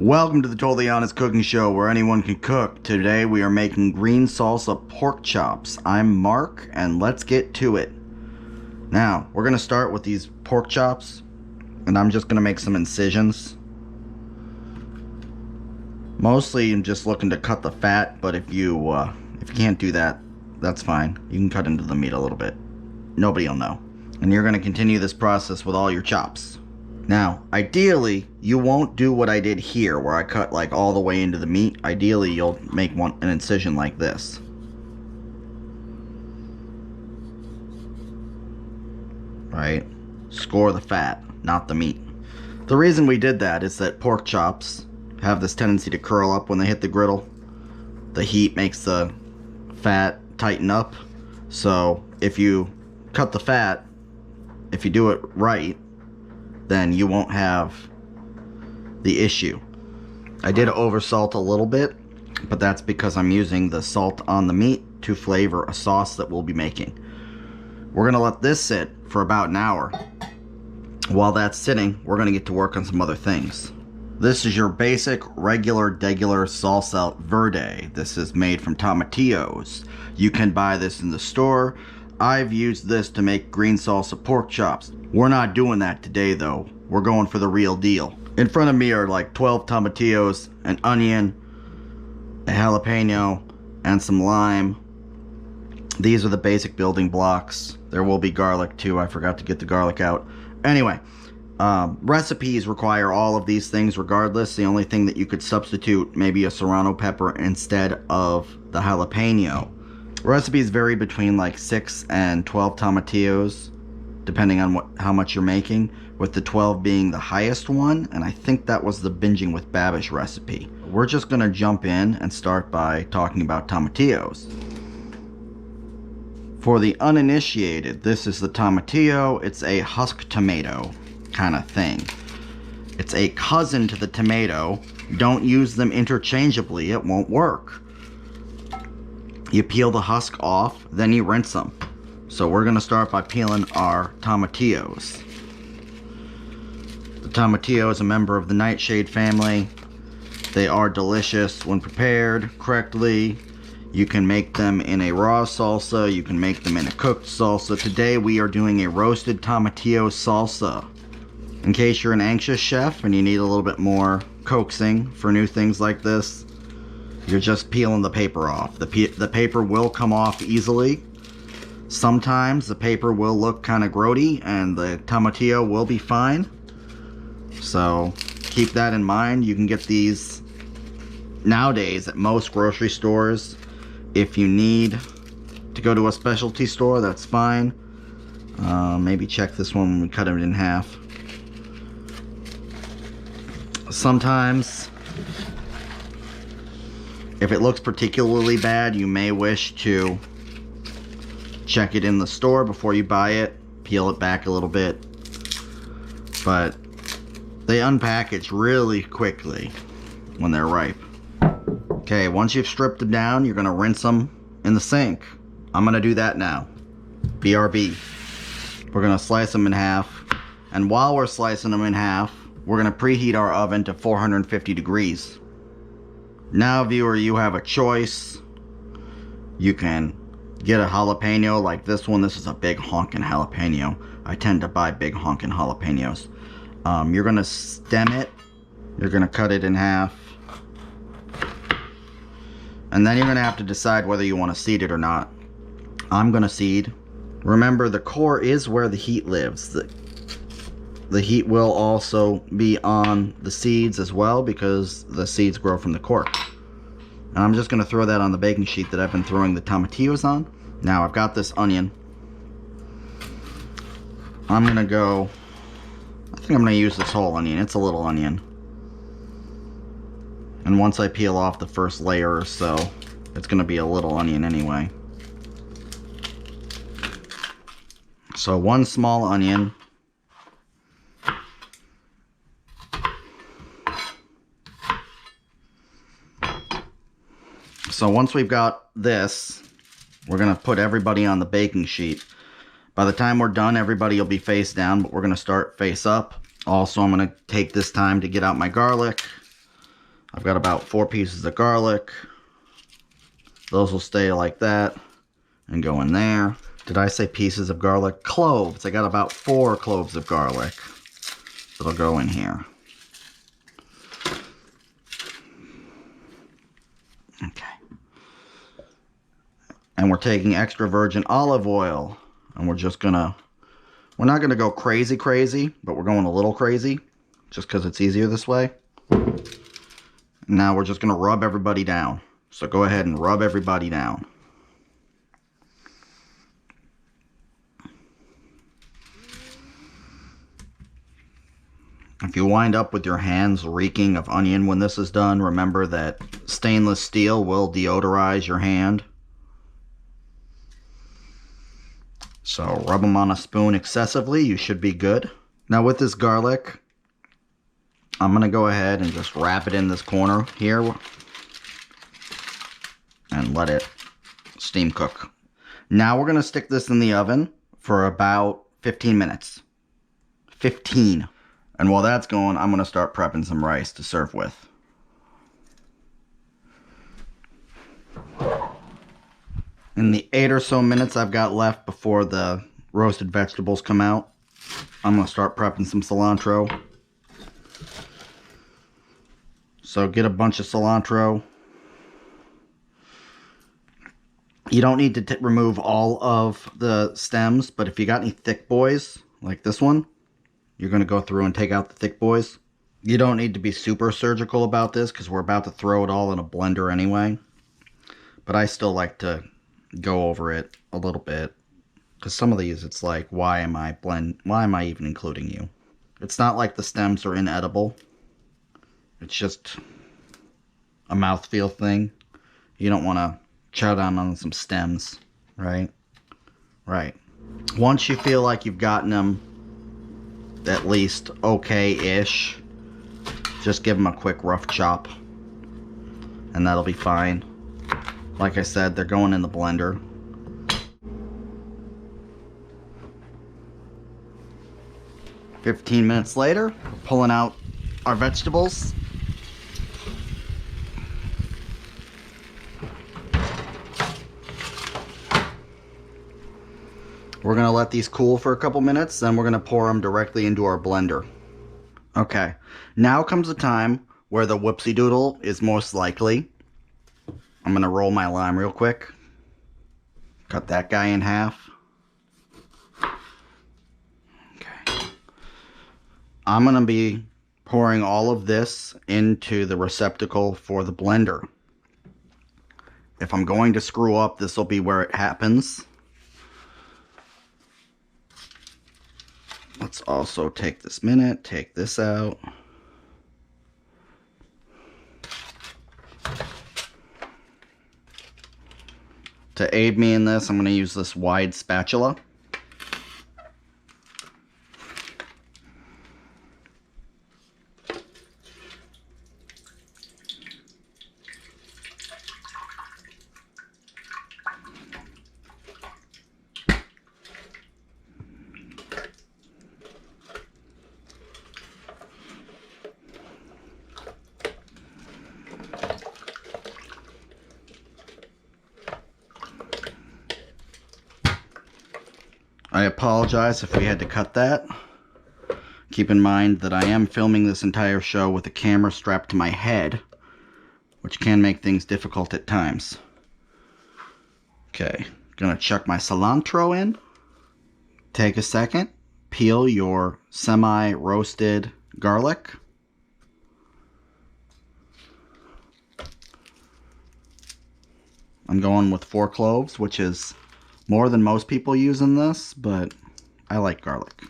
Welcome to the Totally Honest Cooking Show, where anyone can cook. Today we are making green salsa pork chops. I'm Mark, and let's get to it. Now, we're going to start with these pork chops, and I'm just going to make some incisions. Mostly I'm just looking to cut the fat, but if you can't do that, that's fine. You can cut into the meat a little bit. Nobody will know. And you're going to continue this process with all your chops. Now, ideally, you won't do what I did here, where I cut like all the way into the meat. Ideally, you'll make an incision like this. Right? Score the fat, not the meat. The reason we did that is that pork chops have this tendency to curl up when they hit the griddle. The heat makes the fat tighten up. So, if you cut the fat, if you do it right, then you won't have the issue. I did over salt a little bit, but that's because I'm using the salt on the meat to flavor a sauce that we'll be making. We're gonna let this sit for about an hour. While that's sitting, we're gonna get to work on some other things. This is your basic, regular, degular salsa verde. This is made from tomatillos. You can buy this in the store. I've used this to make green salsa pork chops. We're not doing that today though. We're going for the real deal. In front of me are like 12 tomatillos, an onion, a jalapeno, and some lime. These are the basic building blocks. There will be garlic too. I forgot to get the garlic out. Anyway, recipes require all of these things regardless. The only thing that you could substitute, maybe a serrano pepper instead of the jalapeno. Recipes vary between like 6 and 12 tomatillos, depending on how much you're making, with the 12 being the highest one, and I think that was the binging with Babish recipe. We're just gonna jump in and start by talking about tomatillos. For the uninitiated, this is the tomatillo. It's a husk tomato kind of thing. It's a cousin to the tomato. Don't use them interchangeably, it won't work. You peel the husk off, then you rinse them. So we're going to start by peeling our tomatillos. The tomatillo is a member of the nightshade family. They are delicious when prepared correctly. You can make them in a raw salsa. You can make them in a cooked salsa. Today we are doing a roasted tomatillo salsa. In case you're an anxious chef and you need a little bit more coaxing for new things like this, you're just peeling the paper off. The paper will come off easily. Sometimes the paper will look kind of grody and the tomatillo will be fine. So keep that in mind. You can get these nowadays at most grocery stores. If you need to go to a specialty store, that's fine. Maybe check this one when we cut it in half. Sometimes, if it looks particularly bad, you may wish to check it in the store before you buy it. Peel it back a little bit. But they unpackage really quickly when they're ripe. Okay, once you've stripped them down, you're going to rinse them in the sink. I'm going to do that now. BRB. We're going to slice them in half. And while we're slicing them in half, we're going to preheat our oven to 450 degrees. Now, viewer, you have a choice. You can get a jalapeno like this one. This is a big honkin' jalapeno. I tend to buy big honkin' jalapenos. You're going to stem it. You're going to cut it in half. And then you're going to have to decide whether you want to seed it or not. I'm going to seed. Remember, the core is where the heat lives. The heat will also be on the seeds as well because the seeds grow from the core. And I'm just going to throw that on the baking sheet that I've been throwing the tomatillos on. Now I've got this onion. I'm going to go, I think I'm going to use this whole onion. It's a little onion. And once I peel off the first layer or so, it's going to be a little onion anyway. So one small onion. So once we've got this, we're going to put everybody on the baking sheet. By the time we're done, everybody will be face down, but we're going to start face up. Also, I'm going to take this time to get out my garlic. I've got about 4 pieces of garlic. Those will stay like that and go in there. Did I say pieces of garlic? Cloves. I got about 4 cloves of garlic that'll go in here. Okay. And we're taking extra virgin olive oil, and we're not gonna go crazy, but we're going a little crazy just because it's easier this way. Now we're just gonna rub everybody down. So go ahead and rub everybody down. If you wind up with your hands reeking of onion when this is done, remember that stainless steel will deodorize your hand. So rub them on a spoon excessively, you should be good. Now with this garlic, I'm going to go ahead and just wrap it in this corner here and let it steam cook. Now we're going to stick this in the oven for about 15 minutes. 15. And while that's going, I'm going to start prepping some rice to serve with. In the 8 or so minutes I've got left before the roasted vegetables come out, I'm going to start prepping some cilantro. So get a bunch of cilantro. You don't need to remove all of the stems, but if you got any thick boys, like this one, you're going to go through and take out the thick boys. You don't need to be super surgical about this because we're about to throw it all in a blender anyway. But I still like to go over it a little bit because some of these it's like, why am I even including you? It's not like the stems are inedible. It's just a mouthfeel thing. You don't want to chow down on some stems, right? Right. Once you feel like you've gotten them at least okay-ish, just give them a quick rough chop and that'll be fine. Like I said, they're going in the blender. "15 minutes later, we're pulling out our vegetables. We're going to let these cool for a couple minutes, then we're going to pour them directly into our blender. Okay, now comes the time where the whoopsie doodle is most likely. I'm going to roll my lime real quick. Cut that guy in half. Okay. I'm going to be pouring all of this into the receptacle for the blender. If I'm going to screw up, this will be where it happens. Let's also take this minute, take this out. To aid me in this, I'm going to use this wide spatula. I apologize if we had to cut that. Keep in mind that I am filming this entire show with a camera strapped to my head, which can make things difficult at times. Okay, gonna chuck my cilantro in. Take a second, peel your semi-roasted garlic. I'm going with 4 cloves, which is more than most people use in this, but I like garlic.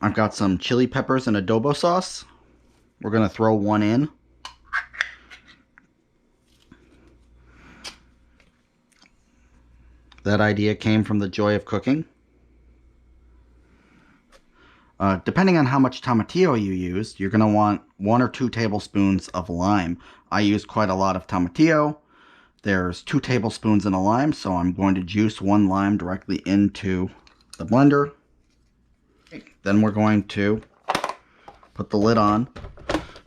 I've got some chili peppers and adobo sauce. We're going to throw one in. That idea came from the joy of cooking. Depending on how much tomatillo you use, you're going to want 1 or 2 tablespoons of lime. I use quite a lot of tomatillo. There's 2 tablespoons in a lime, so I'm going to juice 1 lime directly into the blender. Then we're going to put the lid on.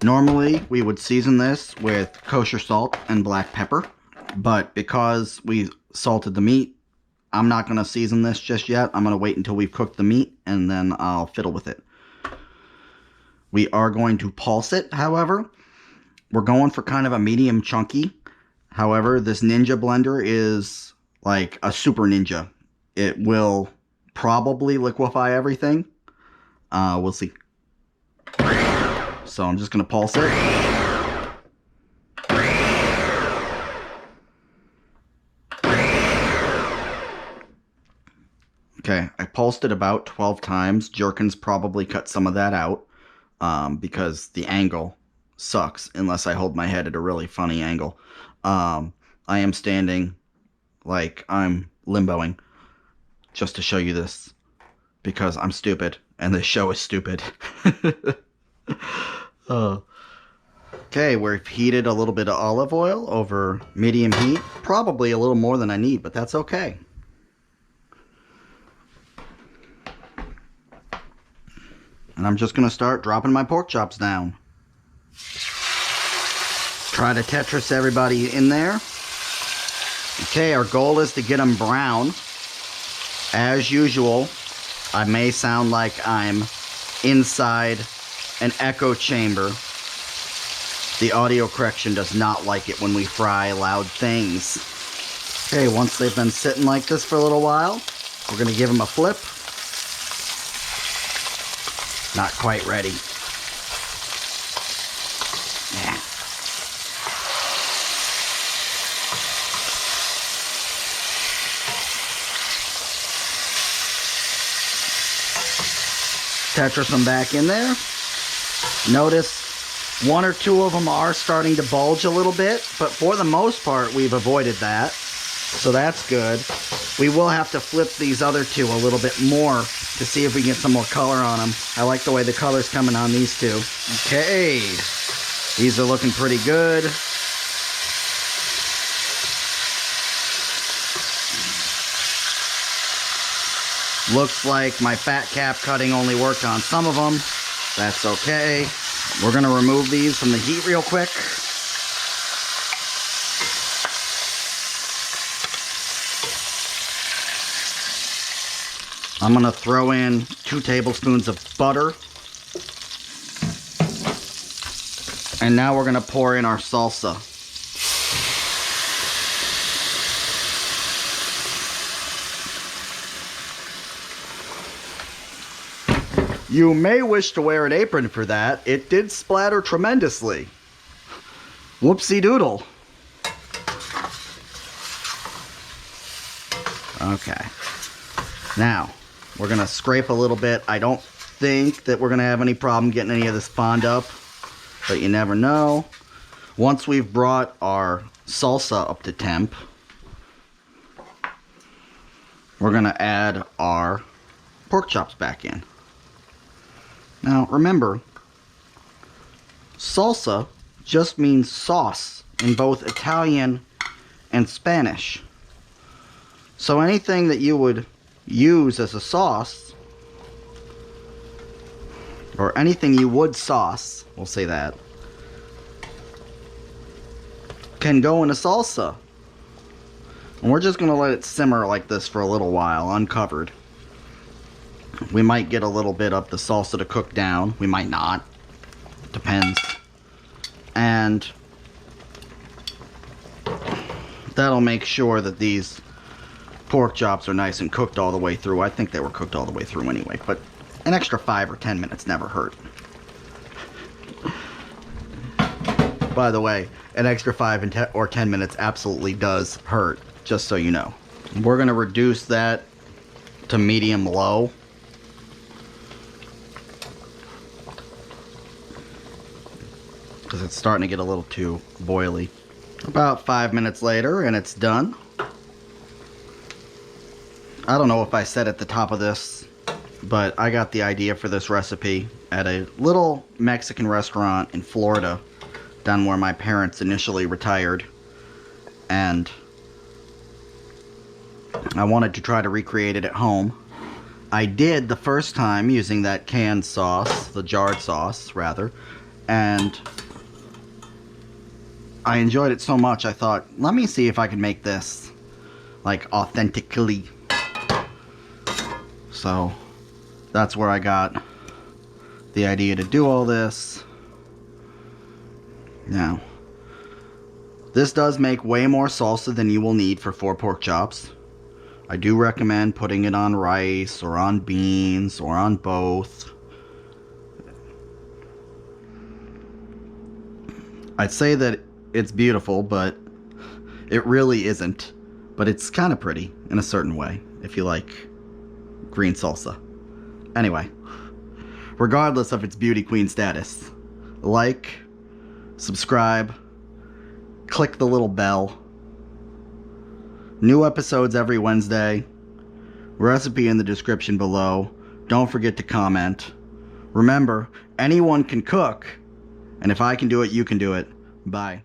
Normally, we would season this with kosher salt and black pepper, but because we salted the meat, I'm not going to season this just yet. I'm going to wait until we've cooked the meat, and then I'll fiddle with it. We are going to pulse it, however. We're going for kind of a medium chunky. However, this Ninja blender is like a super ninja. It will probably liquefy everything. We'll see. So I'm just going to pulse it. Okay, I pulsed it about 12 times. Jerkins probably cut some of that out because the angle sucks unless I hold my head at a really funny angle. I am standing like I'm limboing just to show you this because I'm stupid and this show is stupid. Okay, we've heated a little bit of olive oil over medium heat. Probably a little more than I need, but that's okay. And I'm just going to start dropping my pork chops down. Try to Tetris everybody in there. Okay, our goal is to get them brown. As usual, I may sound like I'm inside an echo chamber. The audio correction does not like it when we fry loud things. Okay, once they've been sitting like this for a little while, we're going to give them a flip. Not quite ready. Yeah. Tetris them back in there. Notice 1 or 2 of them are starting to bulge a little bit, but for the most part we've avoided that. So that's good. We will have to flip these other 2 a little bit more to see if we get some more color on them. I like the way the color's coming on these 2. Okay, these are looking pretty good. Looks like my fat cap cutting only worked on some of them. That's okay. We're gonna remove these from the heat real quick. I'm gonna throw in 2 tablespoons of butter. And now we're gonna pour in our salsa. You may wish to wear an apron for that. It did splatter tremendously. Whoopsie doodle. Okay. Now, we're going to scrape a little bit. I don't think that we're going to have any problem getting any of this fond up, but you never know. Once we've brought our salsa up to temp, we're going to add our pork chops back in. Now, remember, salsa just means sauce in both Italian and Spanish. So anything that you would use as a sauce, or anything you would sauce, we'll say that, can go in a salsa. And we're just going to let it simmer like this for a little while, uncovered. We might get a little bit of the salsa to cook down. We might not. Depends. And that'll make sure that these pork chops are nice and cooked all the way through. I think they were cooked all the way through anyway, but an extra 5 or 10 minutes never hurt. By the way, an extra 5 or 10 minutes absolutely does hurt, just so you know. We're going to reduce that to medium-low. Because it's starting to get a little too boily. About 5 minutes later and it's done. I don't know if I said at the top of this but I got the idea for this recipe at a little Mexican restaurant in Florida, down where my parents initially retired, and I wanted to try to recreate it at home. I did the first time using that canned sauce, the jarred sauce rather, and I enjoyed it so much I thought, let me see if I can make this like authentically. So that's where I got the idea to do all this. Now, this does make way more salsa than you will need for 4 pork chops. I do recommend putting it on rice or on beans or on both. I'd say that it's beautiful, but it really isn't. But it's kind of pretty in a certain way if you like green salsa. Anyway, regardless of its beauty queen status, like, subscribe, click the little bell. New episodes every Wednesday. Recipe in the description below. Don't forget to comment. Remember, anyone can cook, and if I can do it, you can do it. Bye.